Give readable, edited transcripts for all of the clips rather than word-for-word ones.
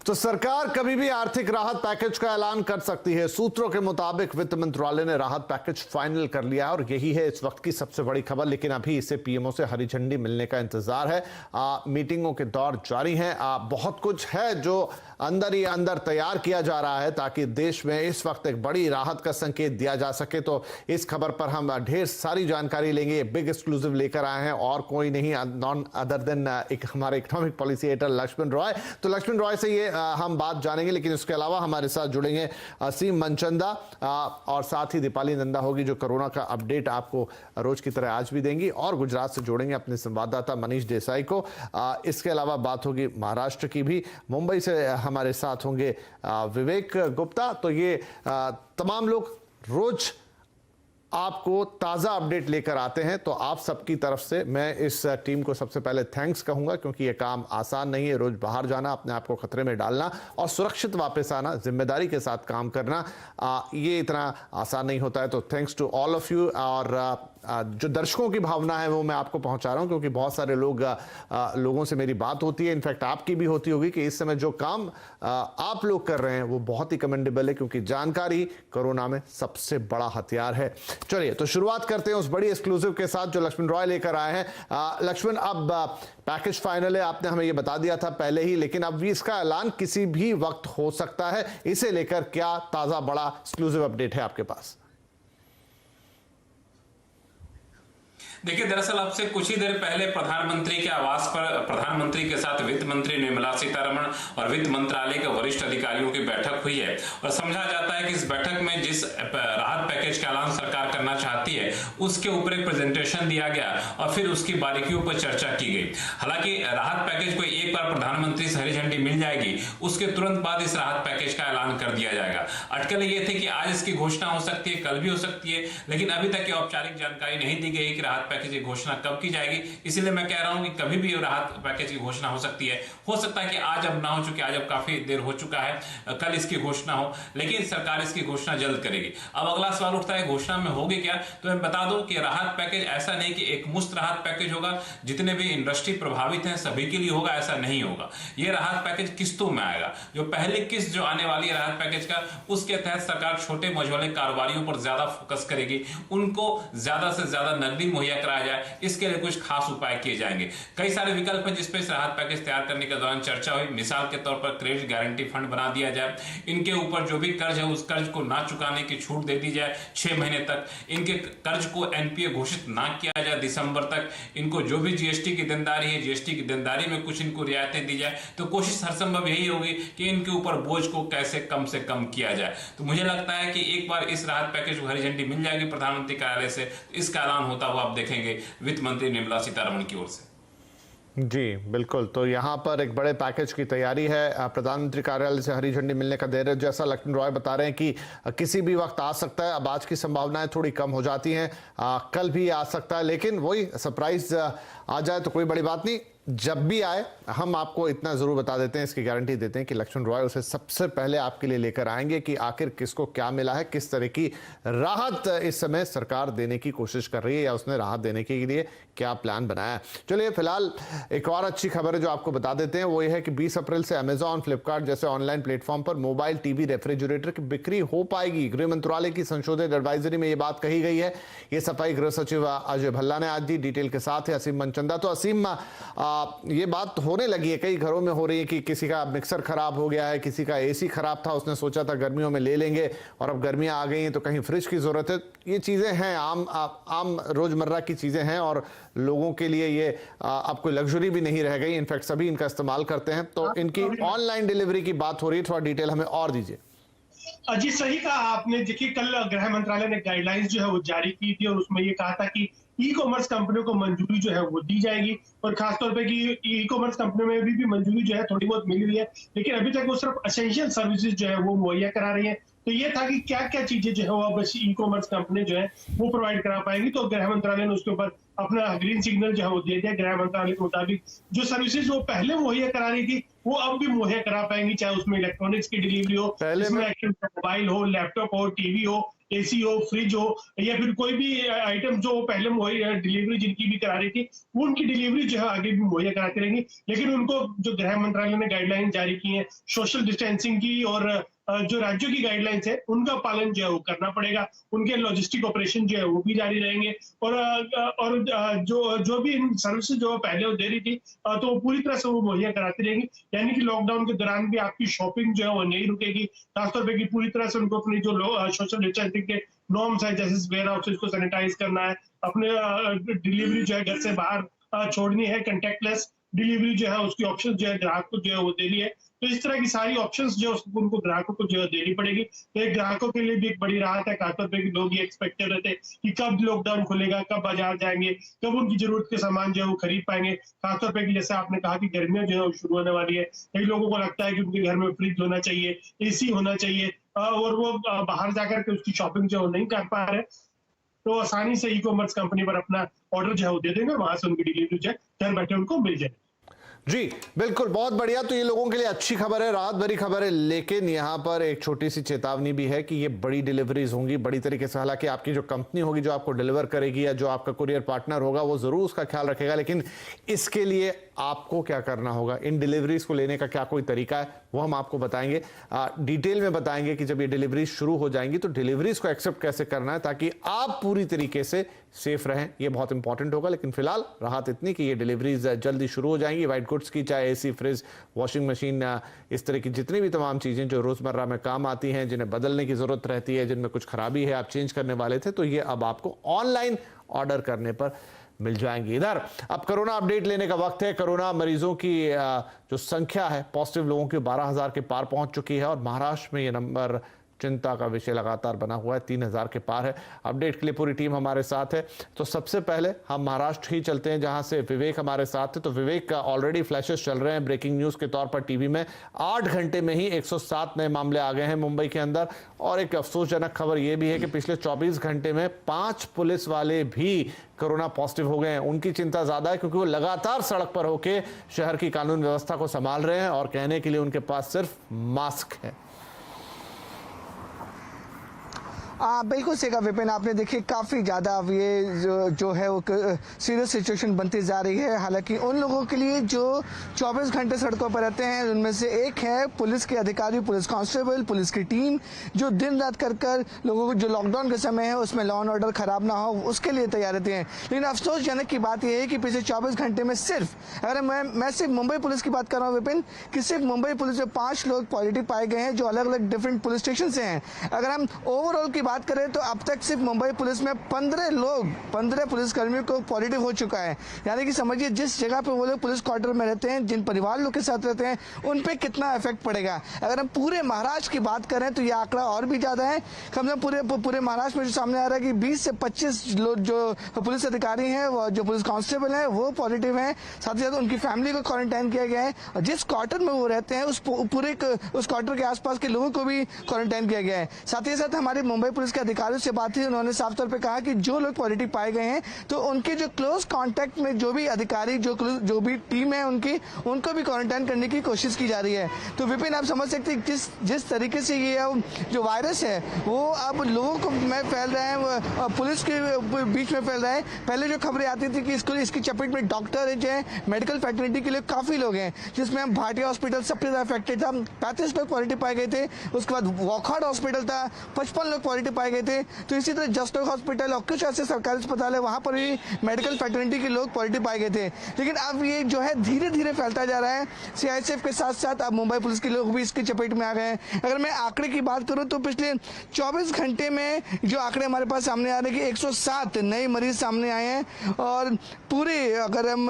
तो सरकार कभी भी आर्थिक राहत पैकेज का ऐलान कर सकती है। सूत्रों के मुताबिक वित्त मंत्रालय ने राहत पैकेज फाइनल कर लिया है और यही है इस वक्त की सबसे बड़ी खबर। लेकिन अभी इसे पीएमओ से हरी झंडी मिलने का इंतजार है। मीटिंगों के दौर जारी हैं। बहुत कुछ है जो अंदर ही अंदर तैयार किया जा रहा है ताकि देश में इस वक्त एक बड़ी राहत का संकेत दिया जा सके। तो इस खबर पर हम ढेर सारी जानकारी लेंगे। बिग एक्सक्लूसिव लेकर आए हैं और कोई नहीं, नॉन अदर देन हमारे economic policy editor Lakshman Roy. तो लक्ष्मण रॉय से ये हम बात जानेंगे, लेकिन इसके अलावा हमारे साथ जुड़ेंगे असीम मनचंदा और साथ ही दीपाली नंदा होगी जो कोरोना का अपडेट आपको रोज की तरह आज भी देंगी, और गुजरात से जोड़ेंगे अपने संवाददाता मनीष देसाई को। इसके अलावा बात होगी महाराष्ट्र की भी। मुंबई से हमारे साथ होंगे विवेक गुप्ता। तो ये तमाम लोग रोज आपको ताज़ा अपडेट लेकर आते हैं। तो आप सबकी तरफ से मैं इस टीम को सबसे पहले थैंक्स कहूंगा, क्योंकि ये काम आसान नहीं है। रोज बाहर जाना, अपने आप को खतरे में डालना और सुरक्षित वापस आना, जिम्मेदारी के साथ काम करना, ये इतना आसान नहीं होता है। तो thanks to all of you. और जो दर्शकों की भावना है वो मैं आपको पहुंचा रहा हूं, क्योंकि बहुत सारे लोगों से मेरी बात होती है, इनफैक्ट आपकी भी होती होगी, कि इस समय जो काम आप लोग कर रहे हैं वो बहुत ही कमेंडेबल है, क्योंकि जानकारी कोरोना में सबसे बड़ा हथियार है। चलिए तो शुरुआत करते हैं उस बड़ी एक्सक्लूसिव के साथ जो लक्ष्मण रॉय लेकर आए हैं। लक्ष्मण, अब पैकेज फाइनल है, आपने हमें ये बता दिया था पहले ही, लेकिन अब भी इसका ऐलान किसी भी वक्त हो सकता है। इसे लेकर क्या ताजा बड़ा एक्सक्लूसिव अपडेट है आपके पास? देखिए, दरअसल अब से कुछ ही देर पहले प्रधानमंत्री के आवास पर प्रधानमंत्री के साथ वित्त मंत्री निर्मला सीतारमण और वित्त मंत्रालय के वरिष्ठ अधिकारियों की बैठक हुई है। और समझा जाता है कि इस बैठक में जिस राहत पैकेज का ऐलान सरकार करना चाहती है उसके ऊपर एक प्रेजेंटेशन दिया गया और फिर उसकी बारीकियों पर चर्चा की गई। हालांकि राहत पैकेज को एक बार प्रधानमंत्री से हरी झंडी मिल जाएगी, उसके तुरंत बाद इस राहत पैकेज का ऐलान कर दिया जाएगा। अटकल ये थे कि आज इसकी घोषणा हो सकती है, कल भी हो सकती है, लेकिन अभी तक की औपचारिक जानकारी नहीं दी गई कि राहत पैकेज की घोषणा कब की जाएगी। इसीलिए मैं कह रहा हूं कि कभी भी राहत पैकेज की घोषणा हो सकती है। हो सकता है कि आज अब ना हो, चुके आज अब काफी देर हो चुका है, कल इसकी घोषणा हो, लेकिन सरकार इसकी घोषणा जल्द करेगी। अब अगला सवाल उठता है घोषणा में होगी क्या? तो मैं बता दूं कि राहत पैकेज ऐसा नहीं कि एक मुफ्त राहत पैकेज होगा, जितने भी इंडस्ट्री प्रभावित हैं सभी के लिए होगा, ऐसा नहीं होगा। यह राहत पैकेज किस्तों में आएगा। जो पहली किस्त जो आने वाली है राहत पैकेज का, उसके तहत सरकार छोटे मझोले कारोबारियों पर ज्यादा फोकस करेगी, उनको ज्यादा से ज्यादा नकदी मुहैया कराया जाए, इसके लिए कुछ खास उपाय किए जाएंगे। कई सारे विकल्प हैं जिसपे राहत पैकेज तैयार करने के दौरान चर्चा हुई। मिसाल के तौर पर क्रेडिट गारंटी फंड बना दिया जाए, इनके ऊपर जो भी कर्ज है उस कर्ज को ना चुकाने की छूट दे दी जाए 6 महीने तक, इनके कर्ज को एनपीए घोषित ना किया जाए दिसंबर तक, इनको जो भी जीएसटी की देनदारी है जीएसटी की देनदारी में कुछ इनको रियायतें दी जाए। तो कोशिश हर संभव यही होगी कि इनके ऊपर बोझ को कैसे कम से कम किया जाए। तो मुझे लगता है कि एक बार इस राहत पैकेज को हरी झंडी मिल जाएगी प्रधानमंत्री कार्यालय से, इसका ऐलान होता हुआ आप देखेंगे वित्त मंत्री निर्मला सीतारमण की ओर से। जी बिल्कुल, तो यहाँ पर एक बड़े पैकेज की तैयारी है। प्रधानमंत्री कार्यालय से हरी झंडी मिलने का देर है। जैसा लक्ष्मण रॉय बता रहे हैं कि किसी भी वक्त आ सकता है। अब आज की संभावनाएं थोड़ी कम हो जाती हैं, कल भी आ सकता है, लेकिन वही सरप्राइज आ जाए तो कोई बड़ी बात नहीं। जब भी आए हम आपको इतना जरूर बता देते हैं, इसकी गारंटी देते हैं कि लक्ष्मण रॉय उसे सबसे पहले आपके लिए लेकर आएंगे कि आखिर किसको क्या मिला है, किस तरह की राहत इस समय सरकार देने की कोशिश कर रही है या उसने राहत देने के लिए क्या प्लान बनाया है। चलिए फिलहाल एक और अच्छी खबर है जो आपको बता देते हैं, वो ये है कि 20 अप्रैल से अमेजॉन, फ्लिपकार्ट जैसे ऑनलाइन प्लेटफॉर्म पर मोबाइल टीवी रेफ्रिजरेटर की बिक्री हो पाएगी। गृह मंत्रालय की संशोधित एडवाइजरी में ये बात कही गई है। ये सफाई गृह सचिव अजय भल्ला ने आज दी। डिटेल के साथ है असीम मनचंदा। तो असीम, ये बात होने लगी है, कई घरों में हो रही है कि किसी का मिक्सर खराब हो गया है, किसी का एसी खराब था, उसने सोचा था गर्मियों में ले लेंगे और अब गर्मियां आ गई हैं तो कहीं फ्रिज की जरूरत है। ये चीजें हैं, आम रोजमर्रा की चीजें हैं और लोगों के लिए ये अब कोई लग्जरी भी नहीं रह गई। इनफैक्ट सभी इनका इस्तेमाल करते हैं। तो इनकी ऑनलाइन डिलीवरी की बात हो रही है, थोड़ा डिटेल हमें और दीजिए। जी सही कहा आपने। देखिए, कल गृह मंत्रालय ने गाइडलाइंस जो है वो जारी की थी और उसमें ये कहा था कि ई कॉमर्स कंपनियों को मंजूरी जो है वो दी जाएगी, और खासतौर पे कि ई कॉमर्स कंपनियों में भी मंजूरी जो है थोड़ी बहुत मिली हुई है, लेकिन अभी तक वो सिर्फ एसेंशियल सर्विसेज जो है वो मुहैया करा रही है। तो ये था कि क्या क्या चीजें जो है वो अब ई कॉमर्स कंपनी जो है वो प्रोवाइड करा पाएंगी। तो गृह मंत्रालय ने उसके ऊपर अपना ग्रीन सिग्नल जो है वो दे दिया। गृह मंत्रालय के मुताबिक जो सर्विसेज वो पहले मुहैया करा रही थी वो अब भी मुहैया करा पाएंगी, चाहे उसमें इलेक्ट्रॉनिक्स की डिलीवरी हो, इसमें मोबाइल हो, लैपटॉप हो, टीवी हो, एसी हो, फ्रिज हो, या फिर कोई भी आइटम जो पहले मुहैया डिलीवरी जिनकी भी करा रही थी, वो उनकी डिलीवरी जो है आगे भी मुहैया कराती रहेंगी। लेकिन उनको जो गृह मंत्रालय ने गाइडलाइन जारी की है सोशल डिस्टेंसिंग की और जो राज्यों की गाइडलाइंस है उनका पालन जो है वो करना पड़ेगा। उनके लॉजिस्टिक ऑपरेशन जो है वो भी जारी रहेंगे और जो भी इन सर्विसेज जो पहले वो दे रही थी तो वो पूरी तरह से वो मुहैया कराती रहेंगी। यानी कि लॉकडाउन के दौरान भी आपकी शॉपिंग जो है वो नहीं रुकेगी। खासतौर पर कि पूरी तरह से उनको अपनी जो सोशल डिस्टेंसिंग के नॉर्म्स है, जैसे वेयर हाउसेज को सैनिटाइज करना है, अपने डिलीवरी जो है घर से बाहर छोड़नी है, कंटेक्टलेस डिलीवरी जो है उसकी ऑप्शन जो है ग्राहक को जो है वो देनी है। तो इस तरह की सारी ऑप्शंस जो है उनको ग्राहकों को जो है देनी पड़ेगी। तो एक ग्राहकों के लिए भी एक बड़ी राहत है। खासतौर पर लोग ये एक्सपेक्ट कर रहे थे कि कब लॉकडाउन खुलेगा, कब बाजार जाएंगे, कब उनकी जरूरत के सामान जो है वो खरीद पाएंगे। खासतौर पर जैसे आपने कहा कि गर्मियां जो है वो शुरू होने वाली है, कई लोगों को लगता है कि उनके घर में फ्रिज होना चाहिए, एसी होना चाहिए और वो बाहर जाकर के उसकी शॉपिंग जो है नहीं कर पा रहे, तो आसानी से ई कॉमर्स कंपनी पर अपना ऑर्डर जो है वो दे देंगे, वहां से उनकी डिलीवरी जो है घर बैठे उनको मिल जाए। जी बिल्कुल, बहुत बढ़िया। तो ये लोगों के लिए अच्छी खबर है, राहत भरी खबर है, लेकिन यहाँ पर एक छोटी सी चेतावनी भी है कि ये बड़ी डिलीवरीज होंगी बड़ी तरीके से। हालांकि आपकी जो कंपनी होगी जो आपको डिलीवर करेगी या जो आपका कुरियर पार्टनर होगा वो जरूर उसका ख्याल रखेगा, लेकिन इसके लिए आपको क्या करना होगा, इन डिलीवरीज को लेने का क्या कोई तरीका है, वो हम आपको बताएंगे, डिटेल में बताएंगे कि जब ये डिलीवरीज शुरू हो जाएंगी तो डिलीवरीज को एक्सेप्ट कैसे करना है ताकि आप पूरी तरीके से सेफ रहें। ये बहुत इंपॉर्टेंट होगा। लेकिन फिलहाल राहत इतनी कि ये डिलीवरीज जल्दी शुरू हो जाएंगी। व्हाइट गुड्स की, चाहे एसी, फ्रिज, वॉशिंग मशीन, इस तरह की जितनी भी तमाम चीजें जो रोजमर्रा में काम आती हैं, जिन्हें बदलने की जरूरत रहती है, जिनमें कुछ खराबी है, आप चेंज करने वाले थे, तो ये अब आपको ऑनलाइन ऑर्डर करने पर मिल जाएंगी। इधर अब कोरोना अपडेट लेने का वक्त है। कोरोना मरीजों की जो संख्या है, पॉजिटिव लोगों की 12,000 के पार पहुंच चुकी है और महाराष्ट्र में ये नंबर चिंता का विषय लगातार बना हुआ है, 3,000 के पार है। अपडेट के लिए पूरी टीम हमारे साथ है। तो सबसे पहले हम महाराष्ट्र ही चलते हैं जहां से विवेक हमारे साथ है। तो विवेक का ऑलरेडी फ्लैशेस चल रहे हैं ब्रेकिंग न्यूज के तौर पर टीवी में। 8 घंटे में ही 107 नए मामले आ गए हैं मुंबई के अंदर। और एक अफसोसजनक खबर यह भी है कि पिछले 24 घंटे में 5 पुलिस वाले भी कोरोना पॉजिटिव हो गए हैं। उनकी चिंता ज्यादा है क्योंकि वो लगातार सड़क पर होके शहर की कानून व्यवस्था को संभाल रहे हैं और कहने के लिए उनके पास सिर्फ मास्क है। बिल्कुल सही कहा विपिन आपने। देखिए काफ़ी ज़्यादा अब ये जो है वो सीरियस सिचुएशन बनती जा रही है। हालांकि उन लोगों के लिए जो 24 घंटे सड़कों पर रहते हैं उनमें से एक है पुलिस के अधिकारी, पुलिस कांस्टेबल, पुलिस की टीम जो दिन रात कर लोगों को, जो लॉकडाउन का समय है उसमें लॉ एंड ऑर्डर खराब ना हो उसके लिए तैयार रहते हैं। लेकिन अफसोसजनक की बात यह है कि पिछले 24 घंटे में सिर्फ, अगर मैं सिर्फ मुंबई पुलिस की बात कर रहा हूँ विपिन, कि सिर्फ मुंबई पुलिस में 5 लोग पॉजिटिव पाए गए हैं जो अलग अलग डिफरेंट पुलिस स्टेशन से हैं। अगर हम ओवरऑल की बात करें तो अब तक सिर्फ मुंबई पुलिस में 15 पुलिसकर्मियों को पॉजिटिव हो चुका है। यानी कि समझिए जिस जगह पे वो लोग पुलिस क्वार्टर में रहते हैं, जिन परिवार लोग के साथ रहते हैं, उन पे कितना इफेक्ट पड़ेगा। अगर हम पूरे महाराष्ट्र की बात करें तो ये आंकड़ा और भी ज्यादा है। कम से कम पूरे महाराष्ट्र में जो सामने आ रहा है कि 20 से 25 लोग जो पुलिस अधिकारी हैं, वो जो पुलिस कांस्टेबल हैं, वो पॉजिटिव हैं। साथ ही साथ उनकी फैमिली को क्वारंटाइन किया गया है और जिस क्वार्टर में वो रहते हैं उस क्वार्टर के आसपास के लोगों को भी क्वारंटाइन किया गया है। साथ ही साथ हमारे मुंबई पुलिस के अधिकारियों से बात हुई, उन्होंने साफ तौर पे कहा कि जो लोग पॉजिटिव पाए गए हैं तो उनके जो क्लोज कांटेक्ट में जो भी अधिकारी, जो भी टीम है उनको भी क्वारंटाइन करने की कोशिश की जा रही है। तो विपिन आप समझ सकते हैं जिस तरीके से ये जो वायरस है वो अब लोगों में फैल रहा है, पुलिस के बीच में फैल रहा है। पहले जो खबरें आती थी कि इसकी चपेट में डॉक्टर है, जो है मेडिकल फैटर्निटी के लिए काफी लोग हैं, जिसमें हम भाटिया हॉस्पिटल सबसे ज्यादा अफेक्टेड था, 35 लोग पॉजिटिव पाए गए थे। उसके बाद वॉकहार्ट हॉस्पिटल था, 55 लोग पॉजिटिव पाए गए थे। तो इसी तरह जस्टोक हॉस्पिटल और कुछ ऐसे सरकारी अस्पताल है वहां पर भी मेडिकल फैटर्निटी के लोग पॉजिटिव पाए गए थे। लेकिन अब ये जो है धीरे धीरे फैलता जा रहा है। सीआईएसएफ के साथ साथ अब मुंबई पुलिस के लोग भी इसकी चपेट में आ गए हैं। अगर मैं आंकड़े की बात करूं तो पिछले 24 घंटे में जो आंकड़े हमारे पास सामने आ रहे हैं कि 107 नए मरीज सामने आए हैं और अगर हम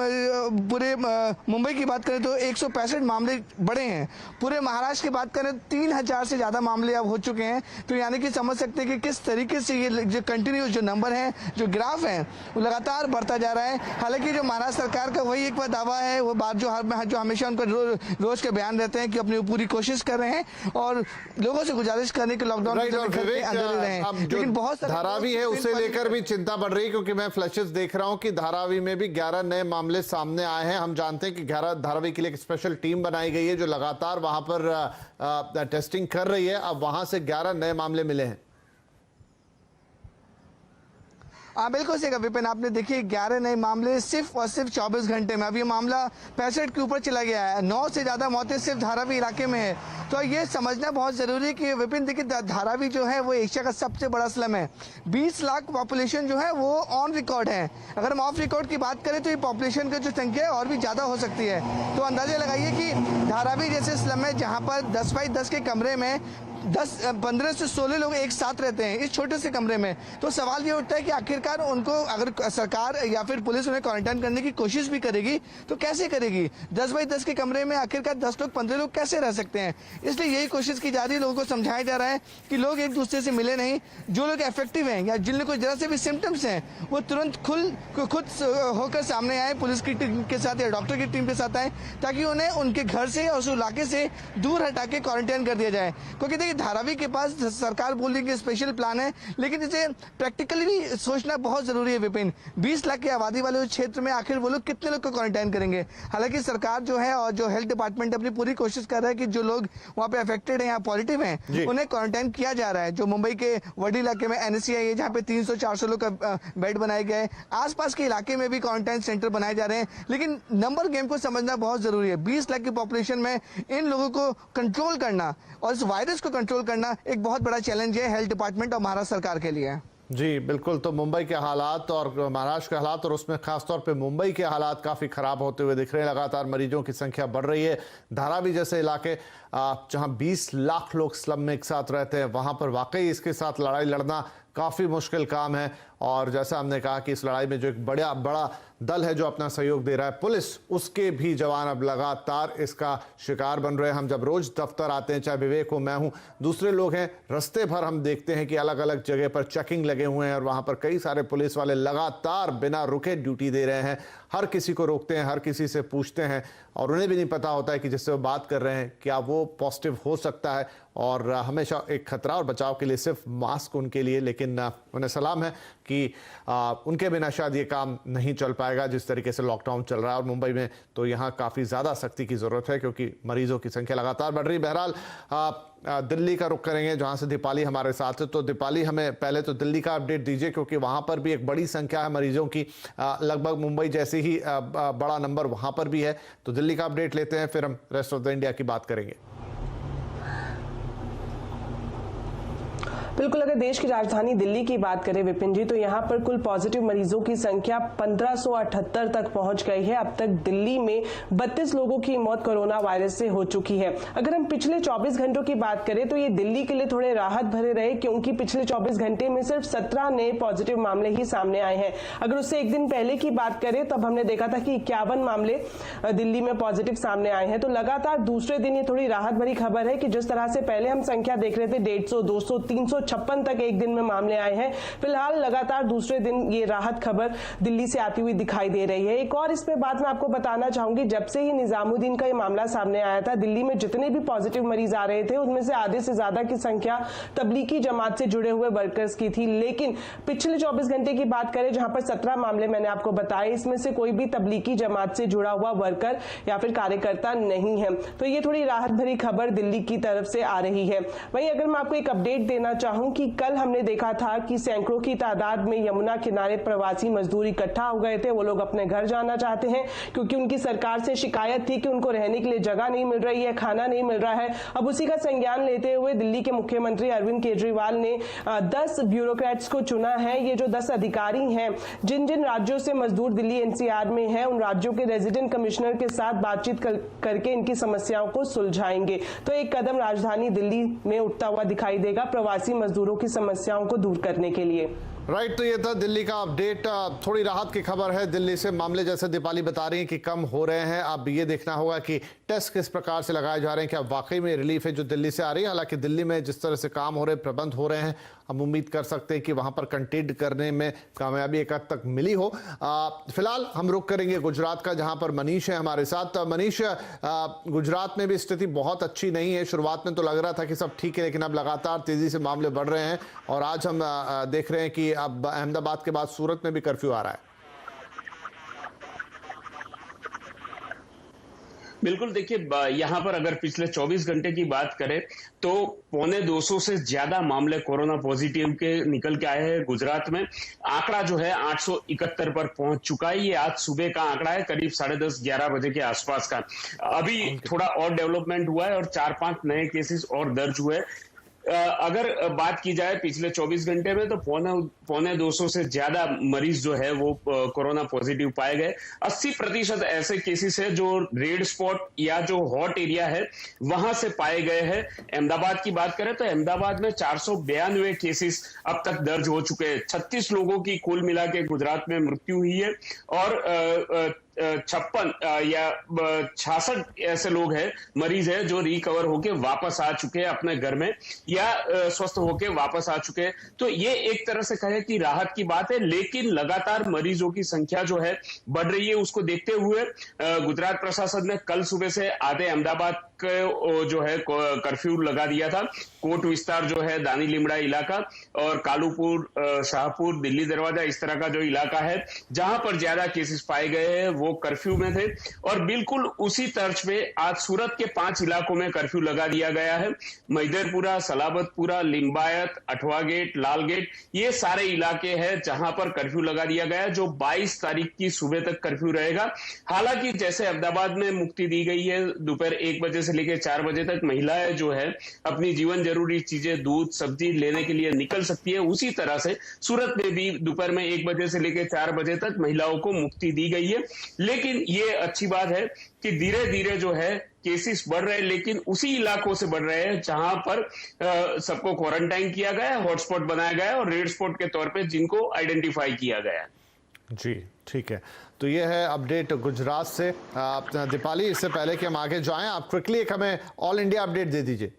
पूरे मुंबई की बात करें तो 165 मामले बढ़े हैं। पूरे महाराष्ट्र की बात करें 3000 से ज्यादा मामले अब हो चुके हैं। तो यानी कि समझ सकते हैं कि किस तरीके से ये जो कंटिन्यूस जो नंबर है, जो ग्राफ है, वो लगातार बढ़ता जा रहा है। हालांकि जो महाराष्ट्र सरकार का वही एक दावा है, वो बात जो हमेशा उनका रोज के बयान रहते हैं कि अपनी पूरी कोशिश कर रहे हैं और लोगों से गुजारिश करने के लॉकडाउन लेकिन बहुत धारावी है उसे लेकर भी चिंता बढ़ रही है क्योंकि मैं फ्लैशेस देख रहा हूं कि धारावी में भी 11 नए मामले सामने आए हैं। हम जानते हैं कि धारावी के लिए एक स्पेशल टीम बनाई गई है जो लगातार वहां पर टेस्टिंग कर रही है। अब वहां से 11 नए मामले मिले हैं। हाँ बिल्कुल सही कहा विपिन आपने। देखिए 11 नए मामले सिर्फ और सिर्फ 24 घंटे में। अब ये मामला 65 के ऊपर चला गया है। 9 से ज़्यादा मौतें सिर्फ धारावी इलाके में है। तो ये समझना बहुत ज़रूरी है कि विपिन देखिए धारावी जो है वो एशिया का सबसे बड़ा स्लम है। 20 लाख पॉपुलेशन जो है वो ऑन रिकॉर्ड है। अगर हम ऑफ रिकॉर्ड की बात करें तो ये पॉपुलेशन की जो संख्या है और भी ज़्यादा हो सकती है। तो अंदाजा लगाइए कि धारावी जैसे स्लम है जहाँ पर 10 बाई 10 के कमरे में 15 से 16 लोग एक साथ रहते हैं इस छोटे से कमरे में। तो सवाल ये उठता है कि आखिरकार उनको अगर सरकार या फिर पुलिस उन्हें क्वारंटाइन करने की कोशिश भी करेगी तो कैसे करेगी? 10 बाई 10 के कमरे में आखिरकार 10 लोग 15 लोग कैसे रह सकते हैं? इसलिए यही कोशिश की जा रही है, लोगों को समझाया जा रहा है कि लोग एक दूसरे से मिले नहीं। जो लोग इफेक्टिव हैं या जिन लोगों को जरा से भी सिम्टम्स हैं वो तुरंत खुद होकर सामने आए, पुलिस की टीम के साथ या डॉक्टर की टीम के साथ आए, ताकि उन्हें उनके घर से या उस इलाके से दूर हटा के क्वारंटाइन कर दिया जाए। क्योंकि देखिए धारावी के पास सरकार बोल रही है कि स्पेशल प्लान है, लेकिन इसे प्रैक्टिकली भी सोचना बहुत जरूरी है विपिन। 20 लाख की आबादी वाले उस क्षेत्र में आखिर वो लोग कितने लोग को क्वारंटाइन करेंगे? हालांकि सरकार जो है और जो हेल्थ डिपार्टमेंट अपनी पूरी कोशिश कर रहा है कि जो लोग वहाँ पे अफेक्टेड है या पॉजिटिव हैं उन्हें क्वारंटाइन किया जा रहा है। जो मुंबई के वडी इलाके में NSCI है जहाँ पे 300-400 लोग का बेड बनाए गए, आसपास के इलाके में भी क्वारंटाइन सेंटर बनाए जा रहे हैं। लेकिन नंबर गेम को समझना बहुत जरूरी है। 20 लाख की पॉपुलेशन में इन लोगों को कंट्रोल करना और इस वायरस को कंट्रोल करना एक बहुत बड़ा चैलेंज है हेल्थ डिपार्टमेंट और महाराष्ट्र सरकार के लिए। जी बिल्कुल। तो मुंबई के हालात और महाराष्ट्र के हालात और उसमें खासतौर पे मुंबई के हालात काफ़ी ख़राब होते हुए दिख रहे हैं। लगातार मरीजों की संख्या बढ़ रही है। धारावी जैसे इलाके जहां 20 लाख लोग स्लम में एक साथ रहते हैं, वहां पर वाकई इसके साथ लड़ाई लड़ना काफ़ी मुश्किल काम है। और जैसा हमने कहा कि इस लड़ाई में जो एक बड़ा दल है जो अपना सहयोग दे रहा है, पुलिस, उसके भी जवान अब लगातार इसका शिकार बन रहे हैं। हम जब रोज दफ्तर आते हैं, चाहे विवेक हो, मैं हूं, दूसरे लोग हैं, रास्ते भर हम देखते हैं कि अलग अलग जगह पर चेकिंग लगे हुए हैं और वहां पर कई सारे पुलिस वाले लगातार बिना रुके ड्यूटी दे रहे हैं। हर किसी को रोकते हैं, हर किसी से पूछते हैं और उन्हें भी नहीं पता होता है कि जिससे वो बात कर रहे हैं क्या वो पॉजिटिव हो सकता है। और हमेशा एक खतरा और बचाव के लिए सिर्फ मास्क उनके लिए, लेकिन उन्हें सलाम है कि उनके बिना शायद ये काम नहीं चल पाएगा जिस तरीके से लॉकडाउन चल रहा है। और मुंबई में तो यहाँ काफ़ी ज़्यादा सख्ती की ज़रूरत है क्योंकि मरीजों की संख्या लगातार बढ़ रही है। बहरहाल दिल्ली का रुख करेंगे जहाँ से दीपाली हमारे साथ है। तो दीपाली, हमें पहले तो दिल्ली का अपडेट दीजिए क्योंकि वहाँ पर भी एक बड़ी संख्या है मरीजों की, लगभग मुंबई जैसे ही बड़ा नंबर वहाँ पर भी है। तो दिल्ली का अपडेट लेते हैं, फिर हम रेस्ट ऑफ द इंडिया की बात करेंगे। बिल्कुल, अगर देश की राजधानी दिल्ली की बात करें विपिन जी, तो यहाँ पर कुल पॉजिटिव मरीजों की संख्या 1578 तक पहुंच गई है। अब तक दिल्ली में 32 लोगों की मौत कोरोना वायरस से हो चुकी है। अगर हम पिछले 24 घंटों की बात करें तो ये दिल्ली के लिए थोड़े राहत भरे रहे क्योंकि पिछले 24 घंटे में सिर्फ 17 नए पॉजिटिव मामले ही सामने आए हैं। अगर उससे एक दिन पहले की बात करें तब हमने देखा था कि 51 मामले दिल्ली में पॉजिटिव सामने आए हैं। तो लगातार दूसरे दिन ये थोड़ी राहत भरी खबर है कि जिस तरह से पहले हम संख्या देख रहे थे 150, 200, 356 तक एक दिन में मामले आए हैं, फिलहाल लगातार दूसरे दिन ये राहत खबर दिल्ली से आती हुई दिखाई दे रही है। एक और इसमें बात मैं आपको बताना चाहूंगी, जब से ही निजामुद्दीन का ये मामला सामने आया था, दिल्ली में जितने भी पॉजिटिव मरीज आ रहे थे उनमें से आधे से ज्यादा की संख्या तबलीगी जमात से जुड़े हुए वर्कर्स की थी। लेकिन पिछले 24 घंटे की बात करें जहां पर 17 मामले मैंने आपको बताए, इसमें से कोई भी तबलीगी जमात से जुड़ा हुआ वर्कर या फिर कार्यकर्ता नहीं है। तो ये थोड़ी राहत भरी खबर दिल्ली की तरफ से आ रही है। वहीं अगर मैं आपको एक अपडेट देना चाहूं कि कल हमने देखा था कि सैकड़ों की तादाद में यमुना किनारे प्रवासी मजदूर इकट्ठा हो गए थे। वो लोग अपने घर जाना चाहते हैं क्योंकि उनकी सरकार से शिकायत थी कि उनको रहने के लिए जगह नहीं मिल रही है, खाना नहीं मिल रहा है। अब उसी का संज्ञान लेते हुए दिल्ली के मुख्यमंत्री अरविंद केजरीवाल ने 10 ब्यूरोक्रेट्स को चुना है। ये जो 10 अधिकारी हैं, जिन जिन राज्यों से मजदूर दिल्ली NCR में है, उन राज्यों के रेजिडेंट कमिश्नर के साथ बातचीत करके इनकी समस्याओं को सुलझाएंगे। तो एक कदम राजधानी दिल्ली में उठता हुआ दिखाई देगा प्रवासी मजदूरों की समस्याओं को दूर करने के लिए। राइट, तो ये था दिल्ली का अपडेट। थोड़ी राहत की खबर है दिल्ली से। मामले जैसे दीपाली बता रही हैं कि कम हो रहे हैं। अब ये देखना होगा कि टेस्ट किस प्रकार से लगाए जा रहे हैं, क्या वाकई में रिलीफ है जो दिल्ली से आ रही है। हालांकि दिल्ली में जिस तरह से काम हो रहे, प्रबंध हो रहे हैं, हम उम्मीद कर सकते हैं कि वहां पर कंटेन करने में कामयाबी एक हद तक मिली हो। फिलहाल हम रुख करेंगे गुजरात का, जहां पर मनीष है हमारे साथ। मनीष, गुजरात में भी स्थिति बहुत अच्छी नहीं है। शुरुआत में तो लग रहा था कि सब ठीक है, लेकिन अब लगातार तेजी से मामले बढ़ रहे हैं और आज हम देख रहे हैं कि अब अहमदाबाद के बाद सूरत में भी कर्फ्यू आ रहा है। बिल्कुल, देखिए यहाँ पर अगर पिछले 24 घंटे की बात करें तो 250 से ज्यादा मामले कोरोना पॉजिटिव के निकल के आए हैं गुजरात में। आंकड़ा जो है 871 पर पहुंच चुका है। ये आज सुबह का आंकड़ा है, करीब 10:30-11 बजे के आसपास का। अभी थोड़ा और डेवलपमेंट हुआ है और 4-5 नए केसेस और दर्ज हुए। अगर बात की जाए पिछले 24 घंटे में तो 250 से ज्यादा मरीज जो है वो कोरोना पॉजिटिव पाए गए। 80% ऐसे केसेस है जो रेड स्पॉट या जो हॉट एरिया है वहां से पाए गए हैं। अहमदाबाद की बात करें तो अहमदाबाद में 492 केसेस अब तक दर्ज हो चुके हैं। 36 लोगों की कुल मिला के गुजरात में मृत्यु हुई है और 56 या 66 ऐसे लोग हैं, मरीज हैं जो रिकवर होके वापस आ चुके हैं अपने घर में या स्वस्थ होके वापस आ चुके हैं। तो ये एक तरह से कहे कि राहत की बात है, लेकिन लगातार मरीजों की संख्या जो है बढ़ रही है। उसको देखते हुए गुजरात प्रशासन ने कल सुबह से आधे अहमदाबाद को जो है कर्फ्यू लगा दिया था। कोट विस्तार जो है, दानी लिमड़ा इलाका और कालूपुर, शाहपुर, दिल्ली दरवाजा, इस तरह का जो इलाका है जहां पर ज्यादा केसेस पाए गए हैं वो कर्फ्यू में थे। और बिल्कुल उसी तर्ज पे आज सूरत के 5 इलाकों में कर्फ्यू लगा दिया गया है। मैदरपुरा, सलाबतपुरा, लिंबायत, अठवा गेट, लाल गेट, ये सारे इलाके हैं जहां पर कर्फ्यू लगा दिया गया है, जो 22 तारीख की सुबह तक कर्फ्यू रहेगा। हालांकि जैसे अहमदाबाद में मुक्ति दी गई है, दोपहर 1 बजे से लेकर 4 बजे तक महिलाएं जो है अपनी जीवन जरूरी चीजें, दूध, सब्जी लेने के लिए निकल सकती है, उसी तरह से सूरत में भी दोपहर में 1 बजे से लेकर 4 बजे तक महिलाओं को मुक्ति दी गई है। लेकिन ये अच्छी बात है कि धीरे धीरे जो है केसेस बढ़ रहे हैं, लेकिन उसी इलाकों से बढ़ रहे हैं जहां पर सबको क्वारंटाइन किया गया है, हॉटस्पॉट बनाया गया है और रेड स्पॉट के तौर पे जिनको आइडेंटिफाई किया गया है। जी ठीक है, तो ये है अपडेट गुजरात से। दीपाली, इससे पहले कि हम आगे जाएं, आप क्विकली एक हमें ऑल इंडिया अपडेट दे दीजिए।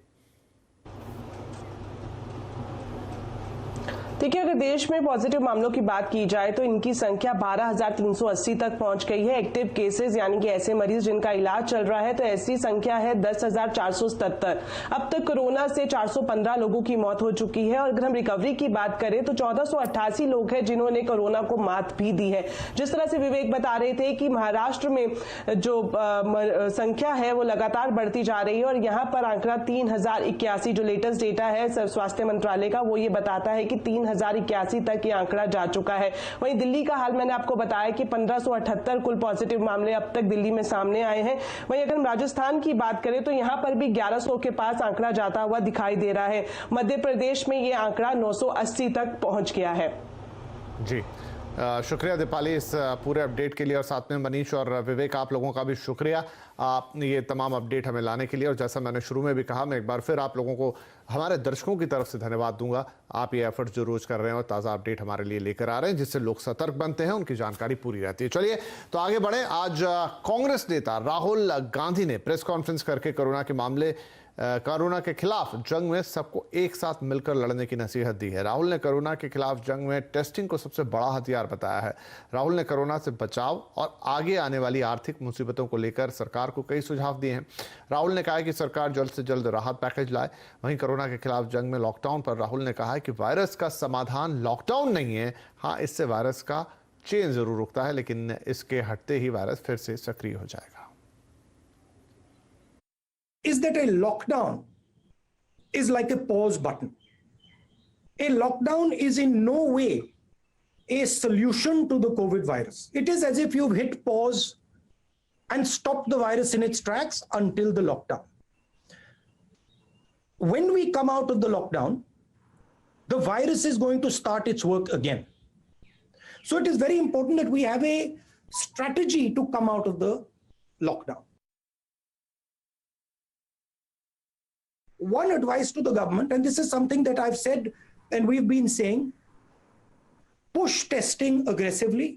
देखिए, अगर देश में पॉजिटिव मामलों की बात की जाए तो इनकी संख्या 12,380 तक पहुंच गई है। एक्टिव केसेस यानी कि ऐसे मरीज जिनका इलाज चल रहा है तो ऐसी संख्या है 10,477। अब तक कोरोना से 415 लोगों की मौत हो चुकी है। और अगर हम रिकवरी की बात करें तो 1488 लोग हैं जिन्होंने कोरोना को मात भी दी है। जिस तरह से विवेक बता रहे थे कि महाराष्ट्र में जो संख्या है वो लगातार बढ़ती जा रही है और यहाँ पर आंकड़ा 3081 जो लेटेस्ट डेटा है स्वास्थ्य मंत्रालय का, वो ये बताता है कि 3081 तक ये आंकड़ा जा चुका है। वहीं दिल्ली का हाल मैंने आपको बताया कि 1578 कुल पॉजिटिव मामले अब तक दिल्ली में सामने आए हैं। वहीं अगर हम राजस्थान की बात करें तो यहां पर भी 1100 के पास आंकड़ा जाता हुआ दिखाई दे रहा है। मध्य प्रदेश में ये आंकड़ा 980 तक पहुंच गया है। जी शुक्रिया दीपाली इस पूरे अपडेट के लिए, और साथ में मनीष और विवेक, आप लोगों का भी शुक्रिया आपने ये तमाम अपडेट हमें लाने के लिए। और जैसा मैंने शुरू में भी कहा, मैं एक बार फिर आप लोगों को, हमारे दर्शकों की तरफ से धन्यवाद दूंगा। आप ये एफर्ट्स जो रोज कर रहे हैं और ताज़ा अपडेट हमारे लिए लेकर आ रहे हैं, जिससे लोग सतर्क बनते हैं, उनकी जानकारी पूरी रहती है। चलिए तो आगे बढ़े। आज कांग्रेस नेता राहुल गांधी ने प्रेस कॉन्फ्रेंस करके कोरोना के खिलाफ जंग में सबको एक साथ मिलकर लड़ने की नसीहत दी है। राहुल ने कोरोना के खिलाफ जंग में टेस्टिंग को सबसे बड़ा हथियार बताया है। राहुल ने कोरोना से बचाव और आगे आने वाली आर्थिक मुसीबतों को लेकर सरकार को कई सुझाव दिए हैं। राहुल ने कहा है कि सरकार जल्द से जल्द राहत पैकेज लाए। वहीं कोरोना के खिलाफ जंग में लॉकडाउन पर राहुल ने कहा है कि वायरस का समाधान लॉकडाउन नहीं है। हाँ, इससे वायरस का चेन जरूर रुकता है, लेकिन इसके हटते ही वायरस फिर से सक्रिय हो जाएगा। Is that a lockdown is like a pause button. A lockdown is in no way a solution to the COVID virus. It is as if you've hit pause and stopped the virus in its tracks until the lockdown. When we come out of the lockdown, the virus is going to start its work again. So it is very important that we have a strategy to come out of the lockdown. One advice to the government, and this is something that I've said and we've been saying, push testing aggressively,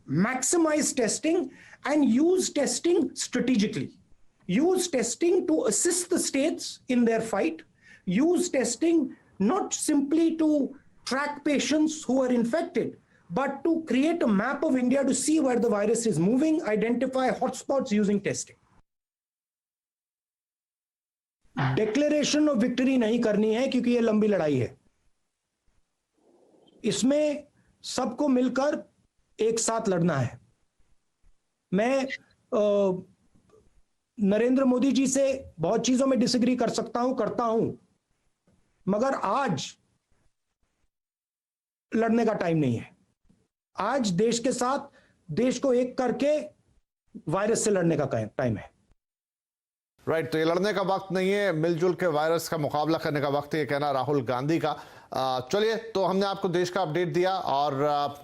maximize testing, and use testing strategically. Use testing to assist the states in their fight. Use testing not simply to track patients who are infected, but to create a map of India to see where the virus is moving, identify hotspots using testing. Declaration of victory नहीं करनी है, क्योंकि ये लंबी लड़ाई है। इसमें सबको मिलकर एक साथ लड़ना है। मैं नरेंद्र मोदी जी से बहुत चीजों में डिसएग्री कर सकता हूं, करता हूं, मगर आज लड़ने का टाइम नहीं है। आज देश के साथ, देश को एक करके वायरस से लड़ने का टाइम है। राइट, तो ये लड़ने का वक्त नहीं है, मिलजुल के वायरस का मुकाबला करने का वक्त है, ये कहना राहुल गांधी का। चलिए, तो हमने आपको देश का अपडेट दिया और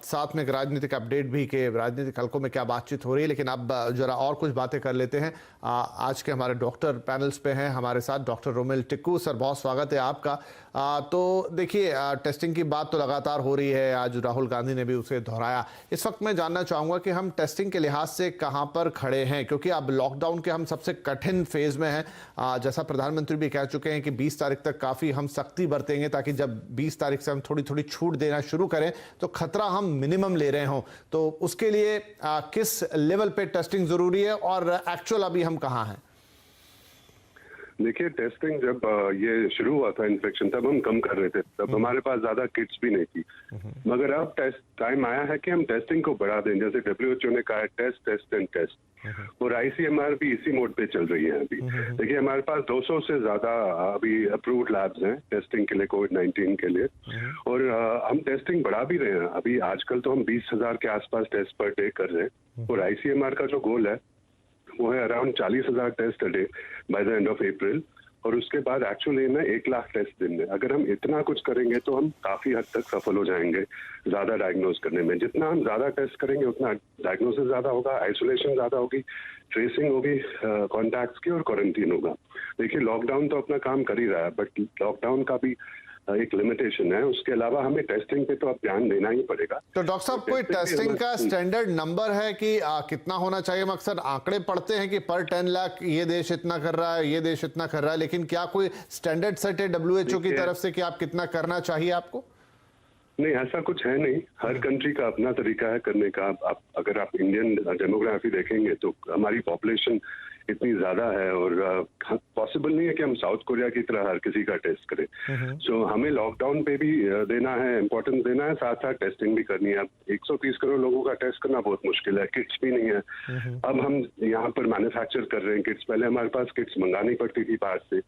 साथ में एक राजनीतिक अपडेट भी कि राजनीतिक हलकों में क्या बातचीत हो रही है। लेकिन अब जरा और कुछ बातें कर लेते हैं। आज के हमारे डॉक्टर पैनल्स पे हैं हमारे साथ डॉक्टर रोमिल टिक्कू। सर, बहुत स्वागत है आपका। तो देखिए, टेस्टिंग की बात तो लगातार हो रही है, आज राहुल गांधी ने भी उसे दोहराया। इस वक्त मैं जानना चाहूँगा कि हम टेस्टिंग के लिहाज से कहाँ पर खड़े हैं, क्योंकि अब लॉकडाउन के हम सबसे कठिन फेज में हैं। जैसा प्रधानमंत्री भी कह चुके हैं कि 20 तारीख तक काफ़ी हम सख्ती बरतेंगे, ताकि जब 20 तारीख से हम थोड़ी थोड़ी छूट देना शुरू करें तो खतरा हम मिनिमम ले रहे हों। तो उसके लिए किस लेवल पे टेस्टिंग जरूरी है और एक्चुअल अभी हम कहाँ हैं? देखिए, टेस्टिंग जब ये शुरू हुआ था इन्फेक्शन, तब हम कम कर रहे थे, तब हमारे पास ज्यादा किट्स भी नहीं थी। मगर अब टेस्ट टाइम आया है कि हम टेस्टिंग को बढ़ा दें। जैसे WHO ने कहा है, टेस्ट टेस्ट एंड टेस्ट, और ICMR भी इसी मोड पे चल रही है अभी। देखिए, हमारे पास 200 से ज्यादा अभी अप्रूव्ड लैब्स हैं टेस्टिंग के लिए, कोविड-19 के लिए, और हम टेस्टिंग बढ़ा भी रहे हैं। अभी आजकल तो हम 20,000 के आसपास टेस्ट पर डे कर रहे हैं, और ICMR का जो गोल है वो है around 40,000 test a day by the end of April, और उसके बाद एक्चुअल एम है 1 लाख टेस्ट दिन में। अगर हम इतना कुछ करेंगे तो हम काफी हद तक सफल हो जाएंगे ज्यादा डायग्नोज करने में। जितना हम ज्यादा टेस्ट करेंगे उतना डायग्नोसिस ज्यादा होगा, आइसोलेशन ज्यादा होगी, ट्रेसिंग होगी कॉन्टैक्ट्स की, और क्वारंटीन होगा। देखिए, लॉकडाउन तो अपना काम कर ही रहा है, बट लॉकडाउन का भी एक लिमिटेशन है। उसके अलावा हमें टेस्टिंग पे तो अब ध्यान देना ही पड़ेगा। तो डॉक्टर साहब, कोई टेस्टिंग का स्टैंडर्ड नंबर है कि कितना होना चाहिए? हम अक्सर आंकड़े पढ़ते हैं कि पर 10 लाख ये देश इतना कर रहा है, ये देश इतना कर रहा है, लेकिन क्या कोई स्टैंडर्ड सेट है WHO की तरफ से कि आप कितना करना चाहिए आपको? नहीं, ऐसा कुछ है नहीं। हर कंट्री का अपना तरीका है करने का। अगर आप इंडियन डेमोग्राफी देखेंगे तो हमारी पॉपुलेशन इतनी ज्यादा है, और पॉसिबल नहीं है कि हम साउथ कोरिया की तरह हर किसी का टेस्ट करें। सो हमें लॉकडाउन पे भी देना है, इम्पोर्टेंस देना है, साथ साथ टेस्टिंग भी करनी है। अब 130 करोड़ लोगों का टेस्ट करना बहुत मुश्किल है, किट्स भी नहीं है। अब हम यहाँ पर मैन्युफैक्चर कर रहे हैं किट्स। पहले हमारे पास किट्स मंगानी पड़ती थी बाहर से।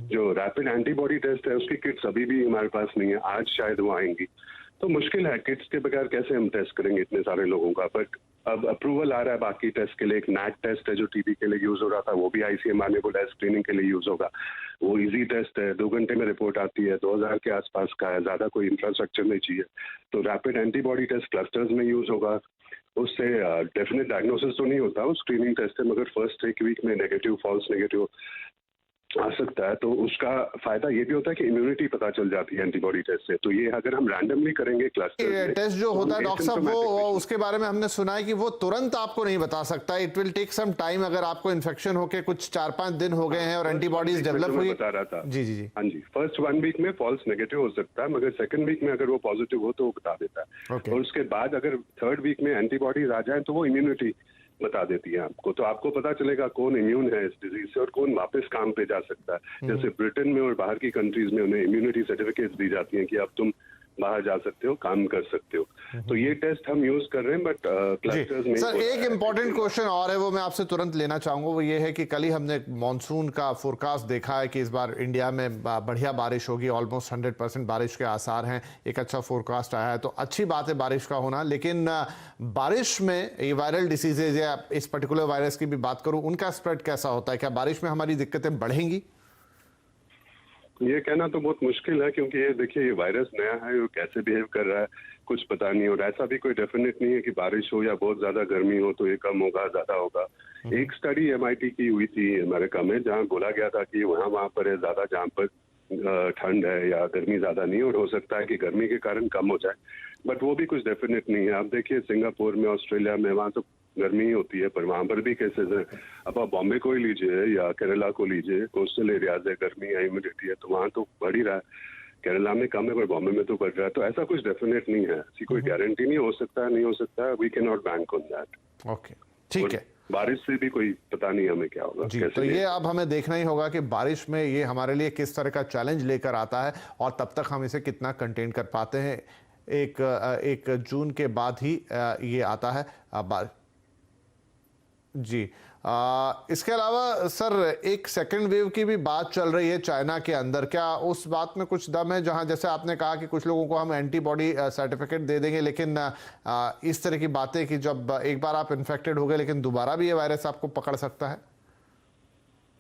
जो रैपिड एंटीबॉडी टेस्ट है उसकी किट्स अभी भी हमारे पास नहीं है, आज शायद वो आएंगी। तो मुश्किल है, किट्स के बगैर कैसे हम टेस्ट करेंगे इतने सारे लोगों का। बट अब अप्रूवल आ रहा है बाकी टेस्ट के लिए। एक नैट टेस्ट है जो टीबी के लिए यूज हो रहा था, वो भी ICMR ने बोला है स्क्रीनिंग के लिए यूज होगा। वो इजी टेस्ट है, 2 घंटे में रिपोर्ट आती है, 2000 के आसपास का है, ज्यादा कोई इंफ्रास्ट्रक्चर नहीं चाहिए। तो रैपिड एंटीबॉडी टेस्ट क्लस्टर्स में यूज होगा। उससे डेफिनेट डायग्नोसिस तो नहीं होता, वो स्क्रीनिंग टेस्ट है, मगर फर्स्ट 1 वीक में नेगेटिव, फॉल्स नेगेटिव आ सकता है। तो उसका फायदा ये भी होता है कि इम्यूनिटी पता चल जाती है एंटीबॉडी टेस्ट से। तो ये अगर हम रैंडमली करेंगे क्लस्टर टेस्ट जो होता है डॉक्टर साहब, वो उसके बारे में हमने सुना है कि वो तुरंत आपको नहीं बता सकता, it will take some time. अगर आपको इन्फेक्शन होके कुछ 4-5 दिन हो गए हैं और एंटीबॉडीज डेवलप हुई, बता रहा था। जी जी जी, हाँ जी, फर्स्ट 1 वीक में फॉल्स नेगेटिव हो सकता है, मगर सेकंड वीक में अगर वो पॉजिटिव हो तो वो बता देता है। और उसके बाद अगर 3rd वीक में एंटीबॉडीज आ जाए तो वो इम्यूनिटी बता देती है आपको। तो आपको पता चलेगा कौन इम्यून है इस डिजीज से और कौन वापस काम पे जा सकता है। जैसे ब्रिटेन में और बाहर की कंट्रीज में उन्हें इम्यूनिटी सर्टिफिकेट्स दी जाती हैं कि अब तुम बाहर जा सकते हो, काम कर सकते हो। तो ये टेस्ट हम यूज कर रहे हैं, बट क्लस्टर्स में। सर, एक इंपॉर्टेंट क्वेश्चन और है, वो मैं आपसे तुरंत लेना चाहूंगा। वो ये है कि कल ही हमने मानसून का फोरकास्ट देखा है कि इस बार इंडिया में बढ़िया बारिश होगी, ऑलमोस्ट 100% बारिश के आसार हैं। एक अच्छा फोरकास्ट आया है, तो अच्छी बात है बारिश का होना। लेकिन बारिश में ये वायरल डिसीजेज या इस पर्टिकुलर वायरस की भी बात करूं, उनका स्प्रेड कैसा होता है? क्या बारिश में हमारी दिक्कतें बढ़ेंगी? ये कहना तो बहुत मुश्किल है, क्योंकि ये देखिए, ये वायरस नया है, वो कैसे बिहेव कर रहा है कुछ पता नहीं। और ऐसा भी कोई डेफिनेट नहीं है कि बारिश हो या बहुत ज्यादा गर्मी हो तो ये कम होगा, ज्यादा होगा। एक स्टडी MIT की हुई थी अमेरिका में, जहाँ बोला गया था कि वहाँ पर है ज्यादा, जहाँ पर ठंड है या गर्मी ज्यादा नहीं, और हो सकता है कि गर्मी के कारण कम हो जाए, बट वो भी कुछ डेफिनेट नहीं है। आप देखिए, सिंगापुर में, ऑस्ट्रेलिया में, वहाँ तो गर्मी ही होती है, पर वहां पर भी केसेस हैं। अब आप बॉम्बे को ही लीजिए या केरला को लीजिए, कोस्टल एरियाज है, गर्मी है, ह्यूमिडिटी है, तो वहां तो बढ़ ही रहा है। केरला में कम है पर बॉम्बे में तो बढ़ रहा है। तो ऐसा कुछ डेफिनेट नहीं है, ऐसी कोई गारंटी नहीं, हो सकता है, नहीं हो सकता है। We can not bank on that. Okay, ठीक है। बारिश से भी कोई पता नहीं हमें क्या होगा जी। तो ये अब हमें देखना ही होगा कि बारिश में ये हमारे लिए किस तरह का चैलेंज लेकर आता है, और तब तक हम इसे कितना कंटेन कर पाते हैं। 1 जून के बाद ही ये आता है। जी। इसके अलावा सर एक सेकेंड वेव की भी बात चल रही है चाइना के अंदर, क्या उस बात में कुछ दम है? जहां जैसे आपने कहा कि कुछ लोगों को हम एंटीबॉडी सर्टिफिकेट दे देंगे, लेकिन इस तरह की बातें कि जब एक बार आप इन्फेक्टेड हो गए लेकिन दोबारा भी ये वायरस आपको पकड़ सकता है?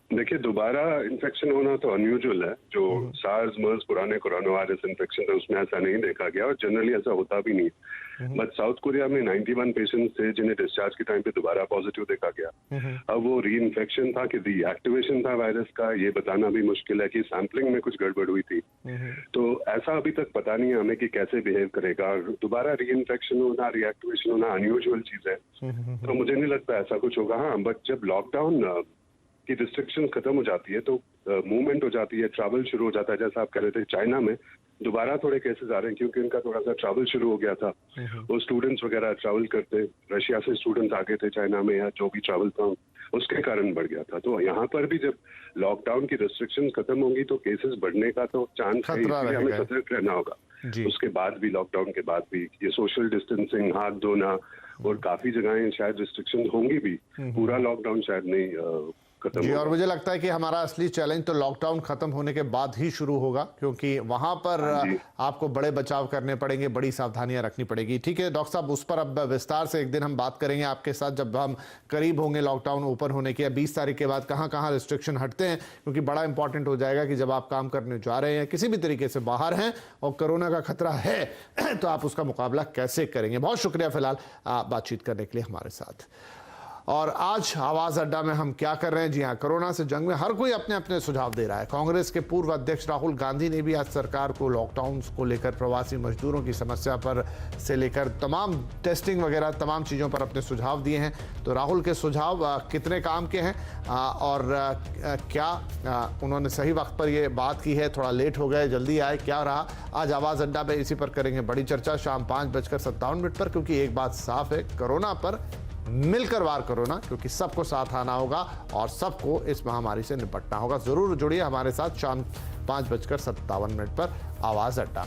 देखिए, दोबारा इन्फेक्शन होना तो अनयूजुअल है। जो सार्स मर्स पुराने कोरोना वायरस इन्फेक्शन है उसमें ऐसा नहीं देखा गया और जनरली ऐसा होता भी नहीं। बट साउथ कोरिया में 91 पेशेंट्स थे जिन्हें डिस्चार्ज के टाइम पे दोबारा पॉजिटिव देखा गया। अब वो री इन्फेक्शन था कि रीएक्टिवेशन था वायरस का, ये बताना भी मुश्किल है कि सैंपलिंग में कुछ गड़बड़ हुई थी। तो ऐसा अभी तक पता नहीं है हमें कि कैसे बिहेव करेगा। और दोबारा री इन्फेक्शन होना, रीएक्टिवेशन होना अनयूजुअल चीज है, तो मुझे नहीं लगता ऐसा कुछ होगा। हाँ, बट जब लॉकडाउन की रिस्ट्रिक्शन खत्म हो जाती है तो मूवमेंट हो जाती है, ट्रैवल शुरू हो जाता है। जैसा आप कह रहे थे, चाइना में दोबारा थोड़े केसेस आ रहे हैं क्योंकि उनका थोड़ा सा ट्रैवल शुरू हो गया था। वो स्टूडेंट्स वगैरह ट्रैवल करते, रशिया से स्टूडेंट्स आ गए थे चाइना में, या जो भी ट्रैवल था उसके कारण बढ़ गया था। तो यहाँ पर भी जब लॉकडाउन की रिस्ट्रिक्शन खत्म होंगी तो केसेस बढ़ने का तो चांस है, इसलिए हमें सतर्क रहना होगा। उसके बाद भी, लॉकडाउन के बाद भी ये सोशल डिस्टेंसिंग, हाथ धोना, और काफी जगहें शायद रिस्ट्रिक्शन होंगी भी, पूरा लॉकडाउन शायद नहीं जी। और मुझे लगता है कि हमारा असली चैलेंज तो लॉकडाउन खत्म होने के बाद ही शुरू होगा, क्योंकि वहां पर आपको बड़े बचाव करने पड़ेंगे, बड़ी सावधानियां रखनी पड़ेगी। ठीक है डॉक्टर साहब, उस पर अब विस्तार से एक दिन हम बात करेंगे आपके साथ, जब हम करीब होंगे लॉकडाउन ओपन होने के, 20 तारीख के बाद कहां कहां रिस्ट्रिक्शन हटते हैं, क्योंकि बड़ा इंपॉर्टेंट हो जाएगा कि जब आप काम करने जा रहे हैं, किसी भी तरीके से बाहर हैं और कोरोना का खतरा है तो आप उसका मुकाबला कैसे करेंगे। बहुत शुक्रिया फिलहाल बातचीत करने के लिए हमारे साथ। और आज आवाज अड्डा में हम क्या कर रहे हैं? जी हाँ, कोरोना से जंग में हर कोई अपने अपने सुझाव दे रहा है। कांग्रेस के पूर्व अध्यक्ष राहुल गांधी ने भी आज सरकार को लॉकडाउन को लेकर, प्रवासी मजदूरों की समस्या पर से लेकर तमाम टेस्टिंग वगैरह तमाम चीज़ों पर अपने सुझाव दिए हैं। तो राहुल के सुझाव कितने काम के हैं और क्या उन्होंने सही वक्त पर ये बात की है, थोड़ा लेट हो गए, जल्दी आए, क्या रहा? आज आवाज अड्डा में इसी पर करेंगे बड़ी चर्चा शाम 5:57 पर, क्योंकि एक बात साफ है, कोरोना पर मिलकर वार करो ना, क्योंकि सबको साथ आना होगा और सबको इस महामारी से निपटना होगा। जरूर जुड़िए हमारे साथ शाम 5:57 पर आवाज अड्डा।